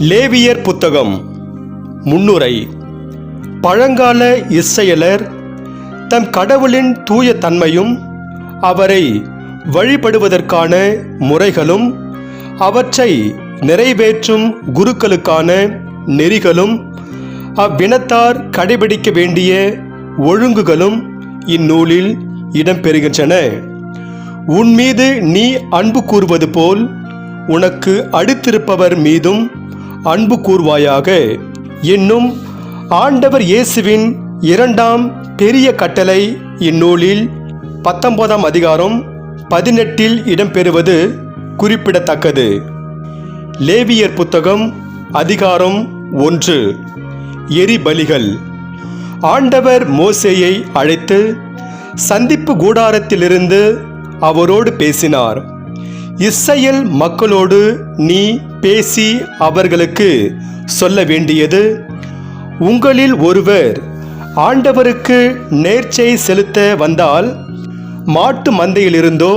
லேவியர் புத்தகம் முன்னுரை. பழங்கால இஸ்ரவேலர் தம் கடவுளின் தூய தன்மையும் அவரை வழிபடுவதற்கான முறைகளும் அவற்றை நிறைவேற்றும் குருக்களுக்கான நெறிகளும் அவ்வினத்தார் கடைபிடிக்க வேண்டிய ஒழுங்குகளும் இந்நூலில் இடம்பெறுகின்றன. உன்மீது நீ அன்பு கூறுவது போல் உனக்கு அடுத்திருப்பவர் மீதும் அன்பு கூர்வாயாக என்னும் ஆண்டவர் இயேசுவின் இரண்டாம் பெரிய கட்டளை இந்நூலில் 19ஆம் அதிகாரம் 18இல் இடம்பெறுவது குறிப்பிடத்தக்கது. லேவியர் புத்தகம் அதிகாரம் 1. எரிபலிகள். ஆண்டவர் மோசேயை அழைத்து சந்திப்பு கூடாரத்திலிருந்து அவரோடு பேசினார். இஸ்ரவேல் மக்களோடு நீ பேசி அவர்களுக்கு சொல்ல வேண்டியது, உங்களில் ஒருவர் ஆண்டவருக்கு நேர்ச்சை செலுத்த வந்தால் மாட்டு மந்தையிலிருந்தோ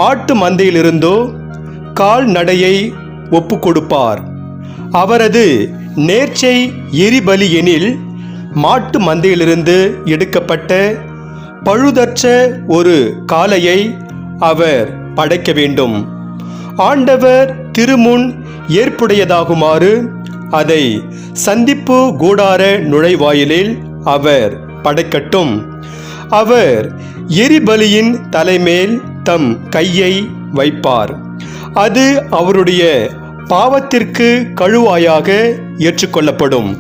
ஆட்டு மந்தையிலிருந்தோ கால்நடையை ஒப்பு கொடுப்பார். அவரது நேர்ச்சை எரிபலி எனில் மாட்டு மந்தையிலிருந்து எடுக்கப்பட்ட பழுதற்ற ஒரு காளையை அவர் படைக்க வேண்டும். ஆண்டவர் திருமுன் ஏற்புடையதாகுமாறு அதை சந்திப்பு கூடார நுழைவாயிலில் அவர் படைக்கட்டும். அவர் எரிபலியின் தலைமேல் தம் கையை வைப்பார். அது அவருடைய பாவத்திற்கு கழுவாயாக ஏற்றுக்கொள்ளப்படும்.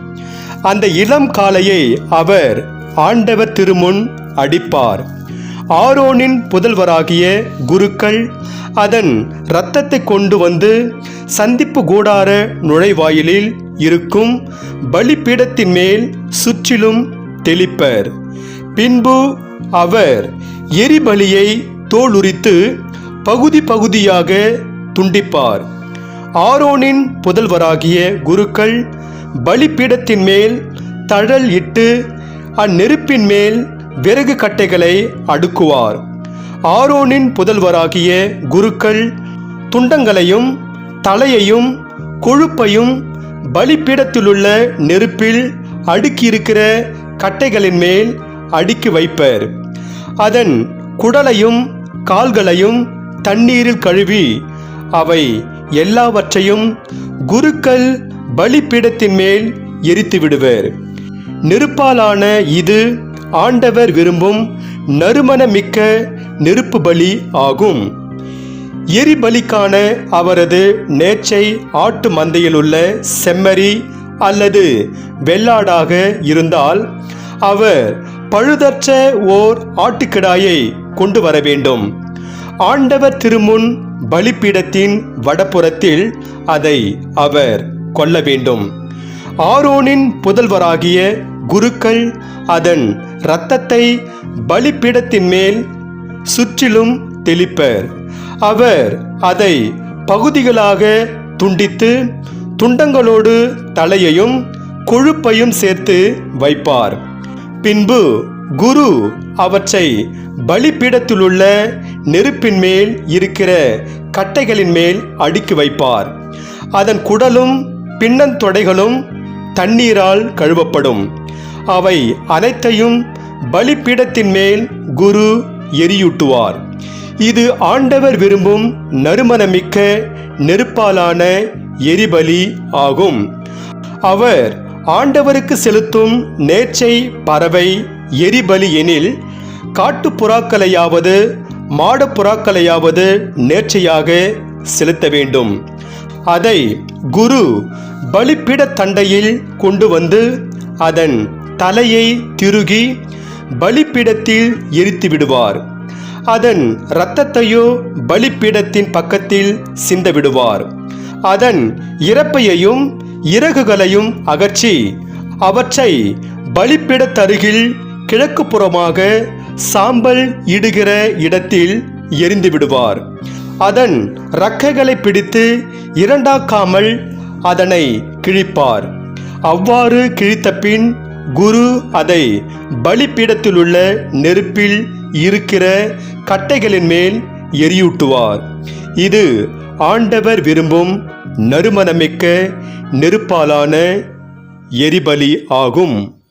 அந்த இளம் காளையை அவர் ஆண்டவர் திருமுன் அடிப்பார். ஆரோனின் புதல்வராகிய குருக்கள் அதன் இரத்தத்தை கொண்டு வந்து சந்திப்பு கூடார நுழைவாயிலில் இருக்கும் பலிபீடத்தின் மேல் சுற்றிலும் தெளிப்பர். பின்பு அவர் எரிபலியை தோலுரித்து பகுதி பகுதியாக துண்டிப்பார். ஆரோனின் புதல்வராகிய குருக்கள் பலிபீடத்தின் மேல் தழல் இட்டு அந்நெருப்பின் மேல் விறகு கட்டைகளை அடுக்குவார். ஆரோனின் புதல்வராகிய குருக்கள் துண்டங்களையும் தலையையும் கொழுப்பையும் பலிபீடத்திலுள்ள நெருப்பில் அடுக்கியிருக்கிற கட்டைகளின் மேல் அடுக்கி வைப்பர். அதன் குடலையும் கால்களையும் தண்ணீரில் கழுவி அவை எல்லாவற்றையும் குருக்கள் பலிபீடத்தின் மேல் எரித்து விடுவர். நெருப்பாலான இது ஆண்டவர் விரும்பும் நறுமணமிக்க நெருப்பு பலி ஆகும். எரிபலிக்கான அவரது நேர்ச்சை ஆட்டு மந்தையில் உள்ள செம்மறி அல்லது வெள்ளாடாக இருந்தால் அவர் பழுதற்ற ஓர் ஆட்டுக்கிடாயை கொண்டு வர வேண்டும். ஆண்டவர் திருமுன் பலிபீடத்தின் வடபுறத்தில் அதை அவர் கொல்ல வேண்டும். ஆரோனின் புதல்வராகிய குருக்கள் அதன் இரத்தத்தை பலிபீடத்தின் மேல் சுற்றிலும் தெளிப்பர். அவர் அதை பகுதிகளாக துண்டித்து துண்டங்களோடு தலையையும் கொழுப்பையும் சேர்த்து வைப்பார். பின்பு குரு அவற்றை பலிபீடத்திலுள்ள நெருப்பின் மேல் இருக்கிற கட்டைகளின் மேல் அடுக்கி வைப்பார். அதன் குடலும் பின்னந்தொடைகளும் தண்ணீரால் கழுவப்படும். அவை அனைத்தையும் பலிபீடத்தின் மேல் குரு எரியூட்டுவார். இது ஆண்டவர் விரும்பும் நறுமணமிக்க நெருப்பாலான எரிபலி ஆகும். அவர் ஆண்டவருக்கு செலுத்தும் நேர்ச்சை பறவை எரிபலி எனில் காட்டுப்புறாக்களையாவது மாடப்புறாக்களையாவது நேர்ச்சையாக செலுத்த வேண்டும். அதை குரு பலிபீட தண்டையில் கொண்டு வந்து அதன் தலையை திருகி பலிபீடத்தில் எரித்து விடுவார். அதன் இரத்தத்தையோ பலிபீடத்தின் பக்கத்தில் சிந்த விடுவார். அதன் இறப்பையையும் இறகுகளையும் அகற்றி அவற்றை பலிபீடத்தருகில் கிழக்கு புறமாக சாம்பல் இடுகிற இடத்தில் எரிந்து விடுவார். அதன் இறக்கைகளை பிடித்து இரண்டாக்காமல் அதனை கிழிப்பார். அவ்வாறு கிழித்த பின் குரு அதை பலிபீடத்திலுள்ள நெருப்பில் இருக்கிற கட்டைகளின் மேல் எரியூட்டுவார். இது ஆண்டவர் விரும்பும் நறுமணமிக்க நெருப்பாலான எரிபலி ஆகும்.